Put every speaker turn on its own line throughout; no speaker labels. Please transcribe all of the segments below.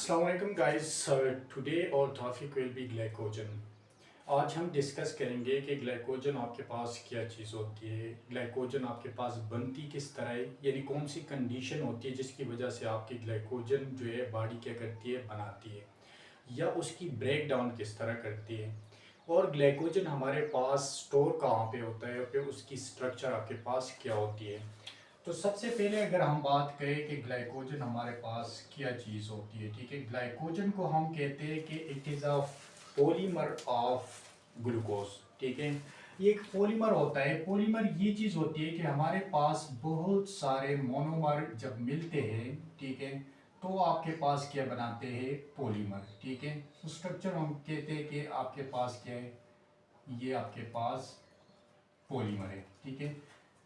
Assalamualaikum guys, today our topic will be glycogen। आज हम discuss करेंगे कि ग्लाइकोजन आपके पास क्या चीज़ होती है, ग्लाइकोजन आपके पास बनती किस तरह है, यानी कौन सी कंडीशन होती है जिसकी वजह से आपकी ग्लाइकोजन जो है बॉडी क्या करती है, बनाती है, या उसकी ब्रेक डाउन किस तरह करती है, और ग्लाइकोजन हमारे पास स्टोर कहाँ पे होता है, और फिर उसकी स्ट्रक्चर आपके पास क्या होती है। तो सबसे पहले अगर हम बात करें कि ग्लाइकोजन हमारे पास क्या चीज़ होती है, ठीक है। ग्लाइकोजन को हम कहते हैं कि it is a polymer of glucose, ठीक है। ये एक पॉलीमर होता है। पॉलीमर ये चीज़ होती है कि हमारे पास बहुत सारे मोनोमर जब मिलते हैं, ठीक है, तो आपके पास क्या बनाते हैं, पॉलीमर, ठीक है। स्ट्रक्चर हम कहते हैं कि आपके पास क्या है, ये आपके पास पॉलीमर है, ठीक है।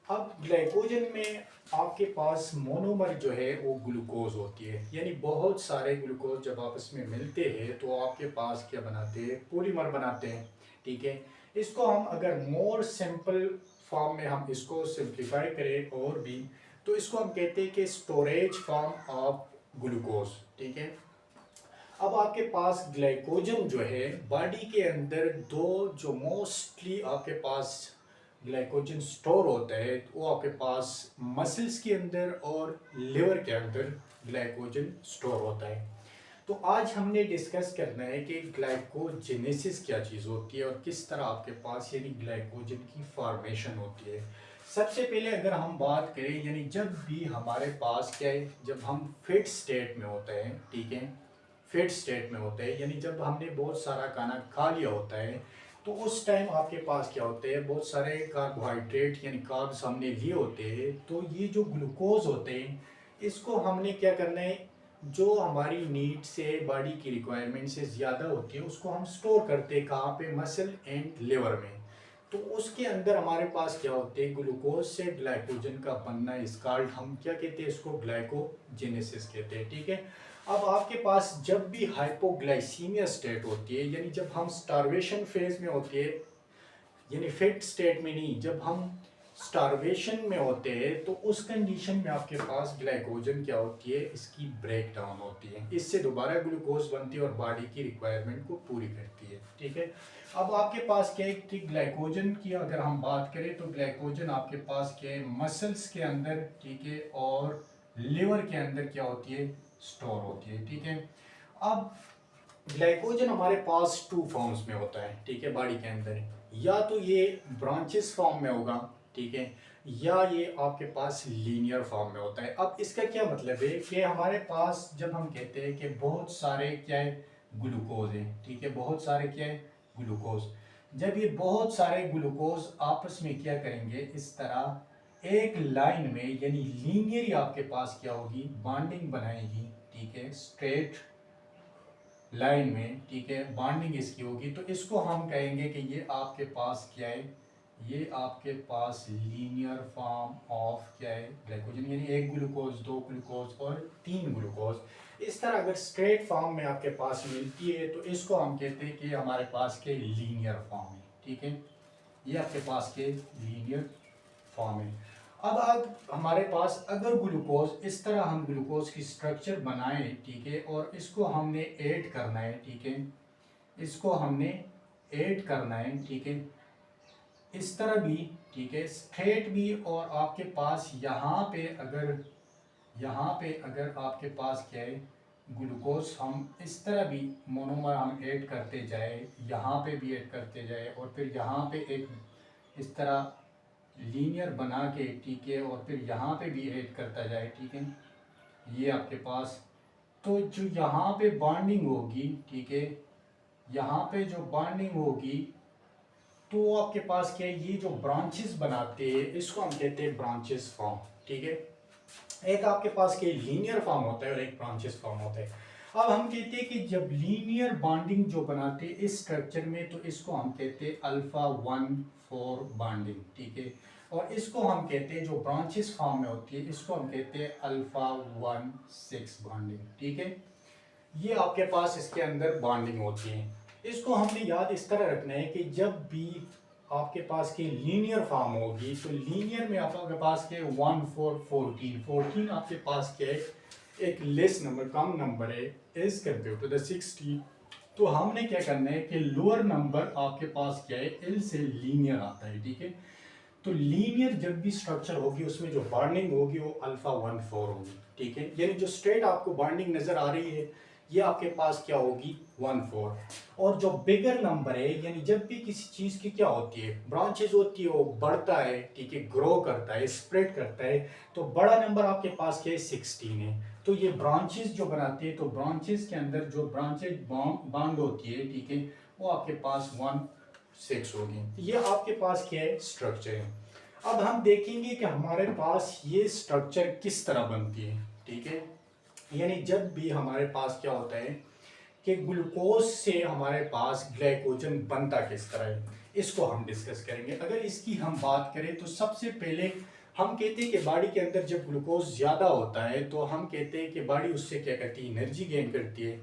अब ग्लाइकोजन में आपके पास मोनोमर जो है वो ग्लूकोज होती है, यानी बहुत सारे ग्लूकोज जब आपस में मिलते हैं तो आपके पास क्या बनाते हैं, पॉलीमर बनाते हैं, ठीक है। इसको हम अगर मोर सिंपल फॉर्म में हम इसको सिंप्लीफाई करें और भी, तो इसको हम कहते हैं कि स्टोरेज फॉर्म ऑफ ग्लूकोज, ठीक है। अब आपके पास ग्लाइकोजन जो है बॉडी के अंदर दो जो मोस्टली आपके पास ग्लाइकोजन स्टोर होता है, वो आपके पास मसल्स के अंदर और लिवर के अंदर ग्लाइकोजन स्टोर होता है। तो आज हमने डिस्कस करना है कि ग्लाइकोजेनेसिस क्या चीज़ होती है और किस तरह आपके पास यानी ग्लाइकोजन की फॉर्मेशन होती है। सबसे पहले अगर हम बात करें, यानी जब भी हमारे पास क्या है, जब हम फिट स्टेट में होते हैं, ठीक है, फिट स्टेट में होते हैं, यानी जब हमने बहुत सारा खाना खा लिया होता है, तो उस टाइम आपके पास क्या होते हैं, बहुत सारे कार्बोहाइड्रेट यानी कार्ब्स हमने लिए होते हैं। तो ये जो ग्लूकोज होते हैं, इसको हमने क्या करना है, जो हमारी नीड से बॉडी की रिक्वायरमेंट से ज़्यादा होती है उसको हम स्टोर करते हैं कहाँ पे, मसल एंड लिवर में। तो उसके अंदर हमारे पास क्या होते हैं, ग्लूकोज से ग्लाइकोजन का बनना, इस कॉल्ड हम क्या कहते हैं, इसको ग्लाइकोजेनेसिस कहते हैं, ठीक है। अब आपके पास जब भी हाइपोग्लाइसीमिया स्टेट होती है, यानी जब हम स्टारवेशन फेज में होते हैं, यानी फिट स्टेट में नहीं, जब हम स्टारवेशन में होते हैं, तो उस कंडीशन में आपके पास ग्लाइकोजन क्या होती है, इसकी ब्रेक डाउन होती है, इससे दोबारा ग्लूकोज बनती है और बॉडी की रिक्वायरमेंट को पूरी करती है, ठीक है। अब आपके पास क्या है, ठीक ग्लाइकोजन की अगर हम बात करें तो ग्लाइकोजन आपके पास क्या है, मसल्स के अंदर, ठीक है, और लिवर के अंदर क्या होती है, स्टोर होती है, ठीक है। अब ग्लाइकोजन हमारे पास टू फॉर्म्स में होता है, ठीक है, बॉडी के अंदर, या तो ये ब्रांचेस फॉर्म में होगा, ठीक है, या ये आपके पास लीनियर फॉर्म में होता है। अब इसका क्या मतलब है कि हमारे पास जब हम कहते हैं कि बहुत सारे क्या है, ग्लूकोज है, ठीक है, बहुत सारे क्या है, ग्लूकोज, जब ये बहुत सारे ग्लूकोज आपस में क्या करेंगे, इस तरह एक लाइन में यानी लीनियर आपके पास क्या होगी, बॉन्डिंग बनाएगी, ठीक है, स्ट्रेट लाइन में, ठीक है, बॉन्डिंग इसकी होगी। तो इसको हम कहेंगे कि ये आपके पास क्या है, ये आपके पास लीनियर फॉर्म ऑफ क्या है, ग्लाइकोजन, यानी एक ग्लूकोज, दो ग्लूकोज और तीन ग्लूकोज। इस तरह अगर स्ट्रेट फॉर्म में आपके पास मिलती है तो इसको हम कहते हैं कि हमारे पास के लीनियर फॉर्म है, ठीक है, ये आपके पास के लीनियर फॉर्म है। अब हमारे पास अगर ग्लूकोज, इस तरह हम ग्लूकोज की स्ट्रक्चर बनाएं, ठीक है, और इसको हमने ऐड करना है, ठीक है, इसको हमने ऐड करना है, ठीक है, इस तरह भी, ठीक है, स्ट्रेट भी, और आपके पास यहाँ पे अगर आपके पास क्या है, ग्लूकोज हम इस तरह भी मोनोमर हम ऐड करते जाए, यहाँ पे भी ऐड करते जाए, और फिर यहाँ पे एक इस तरह लीनियर बना के, ठीक है, और फिर यहाँ पे भी ऐड करता जाए, ठीक है, ये आपके पास, तो जो यहाँ पे बॉन्डिंग होगी, ठीक है, यहाँ पे जो बॉन्डिंग होगी, तो आपके पास क्या है, ये जो ब्रांचेस बनाते हैं इसको हम कहते हैं ब्रांचेस फॉर्म, ठीक है। एक आपके पास के लीनियर फॉर्म होता है और एक ब्रांचेस फॉर्म होता है। अब हम कहते हैं कि जब लीनियर बॉन्डिंग जो बनाते हैं इस स्ट्रक्चर में, तो इसको हम कहते हैं अल्फा 1,4 बॉन्डिंग, ठीक है, और इसको हम कहते हैं जो ब्रांचेस फॉर्म में होती है इसको हम कहते हैं अल्फा 1,6 बॉन्डिंग, ठीक है। ये आपके पास इसके अंदर बॉन्डिंग होती है। इसको हमने याद इस तरह रखना है कि जब भी आपके पास की लीनियर फॉर्म होगी, तो लीनियर में आपके पास के 1 4 14 14 आपके पास क्या है, एक लेस नंबर कम नंबर है एज कम्पेयर टू द 60, तो हमने क्या करना है कि लोअर नंबर आपके पास क्या है एल से लीनियर आता है, ठीक है। तो लीनियर जब भी स्ट्रक्चर होगी उसमें जो बॉन्डिंग होगी वो अल्फा 1,4 होगी, ठीक है। यानी जो स्ट्रेट आपको बॉन्डिंग नजर आ रही है ये आपके पास क्या होगी 1,4। और जो बिगर नंबर है यानी जब भी किसी चीज की क्या होती है ब्रांचेज होती है वो बढ़ता है, ठीक है, ग्रो करता है, स्प्रेड करता है, तो बड़ा नंबर आपके पास क्या है 16 है। तो ये ब्रांचेस जो बनाते हैं, तो ब्रांचेस के अंदर जो ब्रांचेज बॉन्ड होती है, ठीक है, वो आपके पास 1,6 होगी। ये आपके पास क्या है स्ट्रक्चर है। अब हम देखेंगे कि हमारे पास ये स्ट्रक्चर किस तरह बनती है, ठीक है। यानी जब भी हमारे पास क्या होता है कि ग्लूकोज से हमारे पास ग्लाइकोजन बनता किस तरह है, इसको हम डिस्कस करेंगे। अगर इसकी हम बात करें तो सबसे पहले हम कहते हैं कि बॉडी के अंदर जब ग्लूकोज ज़्यादा होता है तो हम कहते हैं कि बॉडी उससे क्या करती है एनर्जी गेन करती है।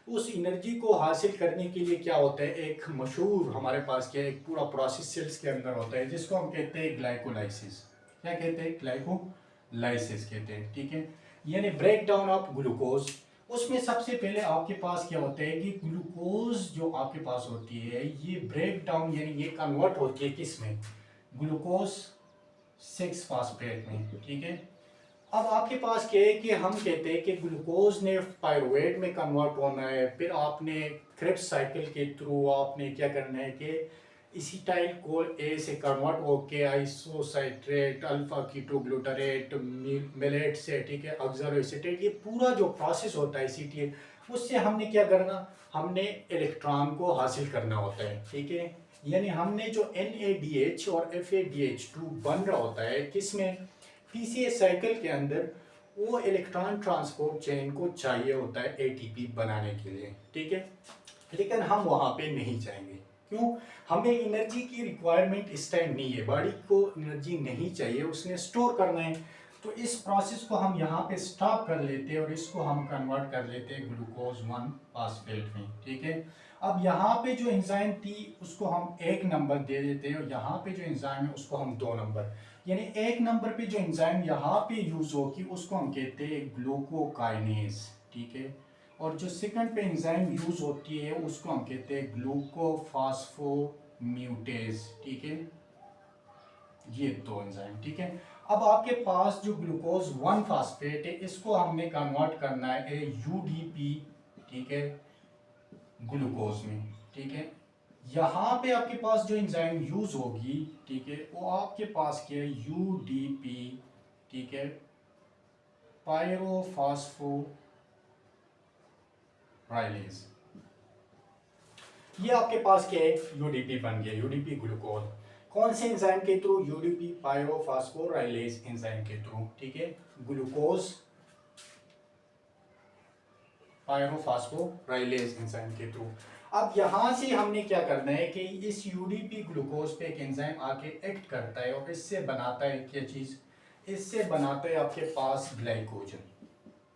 उस एनर्जी को हासिल करने के लिए क्या होता है एक मशहूर हमारे पास क्या एक पूरा प्रोसेस सेल्स के अंदर होता है जिसको हम कहते हैं ग्लाइकोलाइसिस। क्या कहते हैं ग्लाइकोलाइसिस कहते हैं, ठीक है। यानी ब्रेक डाउन ऑफ ग्लूकोज। उसमें सबसे पहले आपके पास क्या होता है कि ग्लूकोज जो आपके पास होती है ये ब्रेक डाउन यानी ये कन्वर्ट होती है किस में ग्लूकोज 6 फास्फेट में, ठीक है। अब आपके पास क्या है कि हम कहते हैं कि ग्लूकोज ने पायरुवेट में कन्वर्ट होना है, फिर आपने क्रेब्स साइकिल के थ्रू आपने क्या करना है कि इसिटाइल को ए से कन्वर्ट होके आइसोसाइट्रेट अल्फा कीटोग्लूटारेट मेलेट से, ठीक है, ऑक्सलोएसीटेट, ये पूरा जो प्रोसेस होता है सीटीए उससे हमने क्या करना हमने इलेक्ट्रॉन को हासिल करना होता है, ठीक है। यानी हमने जो NADH और FADH2 बन रहा होता है किसमें PCA साइकिल के अंदर, वो इलेक्ट्रॉन ट्रांसपोर्ट चेन को चाहिए होता है ATP बनाने के लिए, ठीक है। लेकिन हम वहाँ पे नहीं जाएंगे, क्यों? हमें एनर्जी की रिक्वायरमेंट इस टाइम नहीं है, बॉडी को एनर्जी नहीं चाहिए, उसने स्टोर करना है। तो इस प्रोसेस को हम यहाँ पे स्टॉप कर लेते हैं और इसको हम कन्वर्ट कर लेते हैं ग्लूकोज 1 फास्फेट में, ठीक है। अब यहाँ पे जो एंजाइम थी उसको हम 1 नंबर दे देते हैं और यहाँ पे जो एंजाइम है उसको हम 2 नंबर। यानी 1 नंबर पे जो एंजाइम यहाँ पे यूज होगी उसको हम कहते हैं ग्लूकोकाइनेज, ठीक है। और जो सेकंड पे एंजाइम यूज होती है उसको हम कहते हैं ग्लूकोफास्फोम्यूटेज, ठीक है। ये 2 एंजाइम, ठीक है। अब आपके पास जो ग्लूकोज 1 फास्फेट है इसको हमने कन्वर्ट करना है UDP, ठीक है, ग्लूकोज में, ठीक है। यहाँ पे आपके पास जो एंजाइम यूज होगी, ठीक है, वो आपके पास क्या है UDP, ठीक है, पायरोफास्फो राइलेज। ये आपके पास क्या है यूडीपी बन गया, यूडीपी ग्लूकोज। कौन से एंजाइम के थ्रू? यूडीपी पायरोफास्फोराइलेज एंजाइम के थ्रू, ठीक है, ग्लूकोज पायरोफास्फोराइलेज एंजाइम के थ्रू। अब यहां से हमने क्या करना है कि इस यूडीपी ग्लूकोज पे एक एंजाइम आके एक्ट करता है और इससे बनाता है क्या चीज, इससे बनाता है आपके पास ग्लाइकोजन।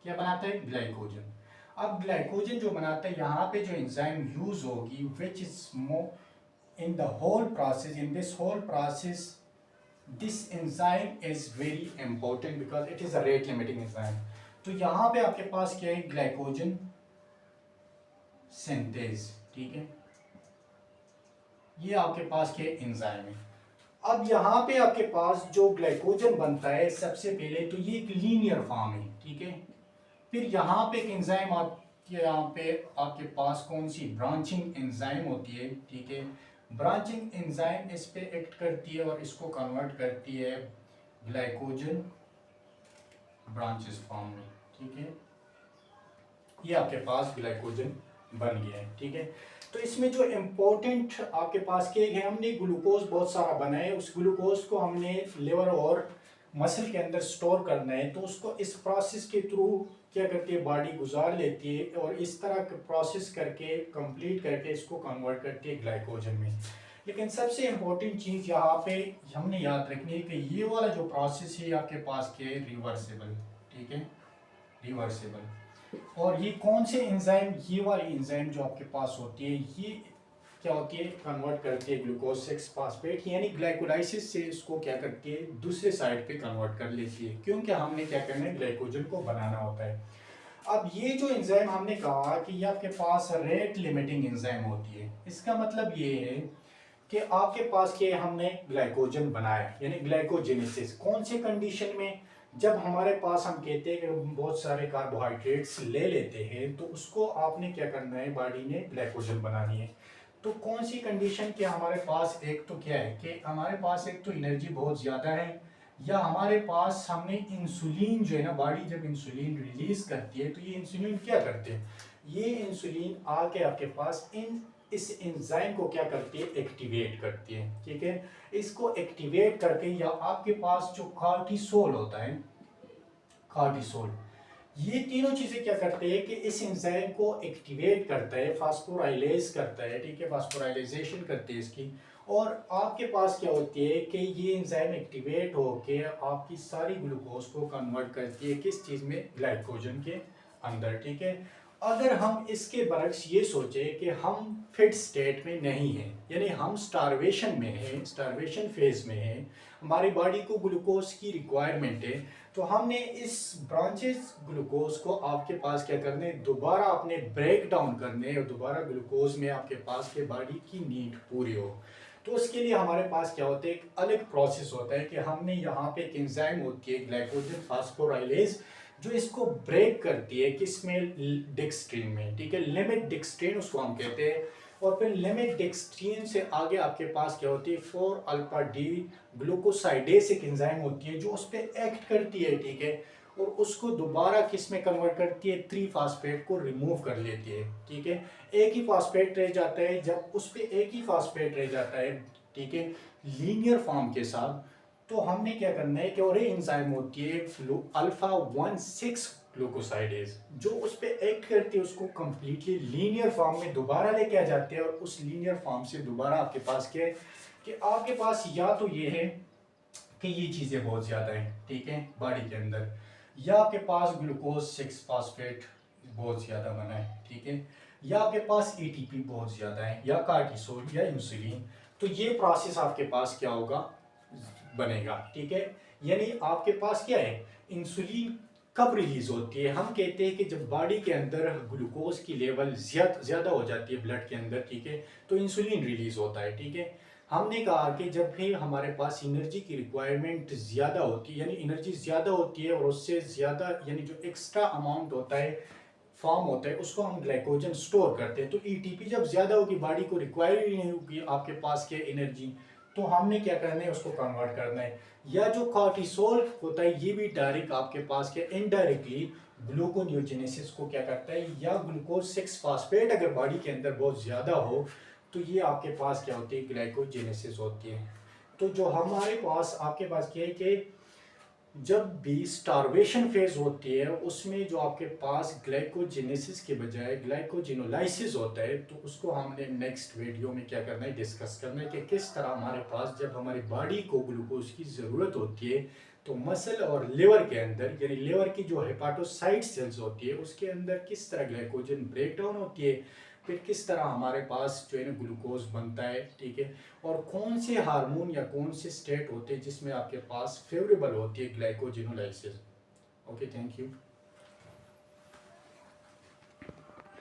क्या बनाता है? ग्लाइकोजन। अब ग्लाइकोजन जो बनाता है यहाँ पे जो एंजाइम यूज होगी which is in the whole process, in this whole process, this enzyme is very important because it is a rate limiting enzyme. तो यहाँ पे आपके पास क्या है ग्लाइकोजन सिंथेज, ठीक है, ये आपके पास क्या एंजाइम है। अब यहाँ पे आपके पास जो ग्लाइकोजन बनता है सबसे पहले तो ये एक लीनियर फॉर्म है, ठीक है। फिर यहाँ पे एक एंजाइम आपके यहाँ पे आपके पास कौन सी ब्रांचिंग एंजाइम होती है, ठीक है। ब्रांचिंग एंजाइम इस पे एक्ट करती है और इसको कन्वर्ट करती है ग्लाइकोजन ब्रांचेस फॉर्म में, ठीक है। ये आपके पास ग्लाइकोजन बन गया है, ठीक है। तो इसमें जो इम्पोर्टेंट आपके पास क्या है, हमने ग्लूकोज बहुत सारा बना है, उस ग्लूकोज को हमने लिवर और मसल के अंदर स्टोर करना है, तो उसको इस प्रोसेस के थ्रू क्या करती है बॉडी गुजार लेती है और इस तरह का प्रोसेस करके कंप्लीट करके इसको कन्वर्ट करती है ग्लाइकोजन में। लेकिन सबसे इम्पोर्टेंट चीज़ यहाँ पे हमने याद रखनी है कि ये वाला जो प्रोसेस है आपके पास क्या है रिवर्सिबल, ठीक है, रिवर्सिबल। और ये कौन से एंजाइम, ये वाली एंजाइम जो आपके पास होती है ये क्या होती है, कन्वर्ट करती है ग्लूकोज 6 फास्फेट, यानी ग्लाइकोलाइसिस से इसको क्या करती है, दूसरे साइड पे कन्वर्ट कर लेती है, क्योंकि हमने क्या करना है, ग्लाइकोजन को बनाना होता है। अब ये जो एंजाइम हमने कहा कि ये आपके पास रेट लिमिटिंग एंजाइम होती है, इसका मतलब ये है कि आपके पास के हमने ग्लाइकोजन बनाया, यानी ग्लाइकोजेनेसिस कौन से कंडीशन में, जब हमारे पास हम कहते हैं कि हम बहुत सारे कार्बोहाइड्रेट्स ले लेते हैं तो उसको आपने क्या करना है, बॉडी ने ग्लाइकोजन बनानी है। तो कौन सी कंडीशन के हमारे पास, एक तो क्या है कि हमारे पास एक तो एनर्जी बहुत ज़्यादा है, या हमारे पास हमने इंसुलिन जो है ना, बॉडी जब इंसुलिन रिलीज करती है तो ये इंसुलिन क्या करते हैं, ये इंसुलिन आके आपके पास इस एंजाइम को क्या करती है, एक्टिवेट करती है, ठीक है। इसको एक्टिवेट करके, या आपके पास जो कार्टिसोल होता है, कार्टिसोल, ये तीनों चीजें क्या करते हैं कि इस एंजाइम को एक्टिवेट करता है, फास्फोराइलेज करता है, ठीक है, फास्फोराइलेजेशन करते हैं इसकी। और आपके पास क्या होती है कि ये एंजाइम एक्टिवेट होके आपकी सारी ग्लूकोज को कन्वर्ट करती है किस चीज में, ग्लाइकोजन के अंदर, ठीक है। अगर हम इसके बरक्स ये सोचे कि हम फिट स्टेट में नहीं हैं, यानी हम स्टारवेशन में हैं, स्टारवेशन फेज में हैं, हमारी बॉडी को ग्लूकोज की रिक्वायरमेंट है, तो हमने इस ब्रांचेस ग्लूकोज को आपके पास क्या करने, दोबारा अपने ब्रेक डाउन करने, और दोबारा ग्लूकोज में आपके पास के बॉडी की नीड पूरी हो। तो उसके लिए हमारे पास क्या होता है, एक अलग प्रोसेस होता है कि हमने यहाँ पे एक एंजाइम होती है ग्लाइकोजन फास्फोराइलेज, जो इसको ब्रेक करती है किसमें, डेक्स्ट्रीन में, ठीक है, लिमिट डेक्स्ट्रीन उसको हम कहते हैं। और फिर लिमिट डेक्स्ट्रीन से आगे आपके पास क्या होती है, 4 अल्फा डी ग्लूकोसाइडेस एक एंजाइम होती है जो उस पर एक्ट करती है, ठीक है, और उसको दोबारा किस में कन्वर्ट करती है, 3 फास्फेट को रिमूव कर लेती है, ठीक है। एक ही फास्फेट रह जाता है, जब उस पर एक ही फास्फेट रह जाता है, ठीक है, लीनियर फॉर्म के साथ, तो हमने क्या करना है कि और ये एंजाइम होती है अल्फा 1,6 ग्लूकोसाइडेज, जो उस पर एक्ट करती है, उसको कंप्लीटली लीनियर फॉर्म में दोबारा लेके आ जाते हैं, और उस लीनियर फॉर्म से दोबारा आपके पास क्या है कि आपके पास या तो ये है कि ये चीज़ें बहुत ज़्यादा हैं, ठीक है, बॉडी के अंदर, या आपके पास ग्लूकोज 6 फास्फेट बहुत ज़्यादा बना है, ठीक है, या आपके पास एटीपी बहुत ज़्यादा है, या कार्टिसोल या इंसुलिन। तो ये प्रोसेस आपके पास क्या होगा, बनेगा, ठीक है। यानी आपके पास क्या है, इंसुलिन कब रिलीज होती है, हम कहते हैं कि जब बॉडी के अंदर ग्लूकोज की लेवल ज़्यादा हो जाती है ब्लड के अंदर, ठीक है, तो इंसुलिन रिलीज होता है, ठीक है। हमने कहा कि जब भी हमारे पास एनर्जी की रिक्वायरमेंट ज़्यादा होती है, यानी एनर्जी ज़्यादा होती है और उससे ज़्यादा यानी जो एक्स्ट्रा अमाउंट होता है, फॉर्म होता है, उसको हम ग्लाइकोजन स्टोर करते हैं। तो ईटीपी जब ज़्यादा होगी, बॉडी को रिक्वायर ही नहीं होगी आपके पास के एनर्जी, तो हमने क्या करना है, उसको कन्वर्ट करना है। या जो कॉर्टिसोल होता है, ये भी डायरेक्ट आपके पास के इनडायरेक्टली ग्लूकोनियोजेनेसिस को क्या करता है, या ग्लूकोज 6 फास्फेट अगर बॉडी के अंदर बहुत ज़्यादा हो तो ये आपके पास क्या होती है, ग्लाइकोजेनेसिस होती है। तो जो हमारे पास आपके पास क्या है कि जब भी स्टारवेशन फेज होती है, उसमें जो आपके पास ग्लाइकोजेनेसिस के बजाय ग्लाइकोजिनोलाइसिस होता है, तो उसको हमने नेक्स्ट वीडियो में क्या करना है, डिस्कस करना है कि किस तरह हमारे पास जब हमारी बॉडी को ग्लूकोज की ज़रूरत होती है तो मसल और लिवर के अंदर, यानी लिवर की जो हेपाटोसाइट सेल्स होती है उसके अंदर किस तरह ग्लाइकोजन ब्रेक डाउन होती है, फिर किस तरह हमारे पास जो है ना ग्लूकोज बनता है, ठीक है, और कौन से हार्मोन या कौन से स्टेट होते हैं जिसमें आपके पास फेवरेबल होती है ग्लाइकोजिनोलाइसिस। Okay, thank you.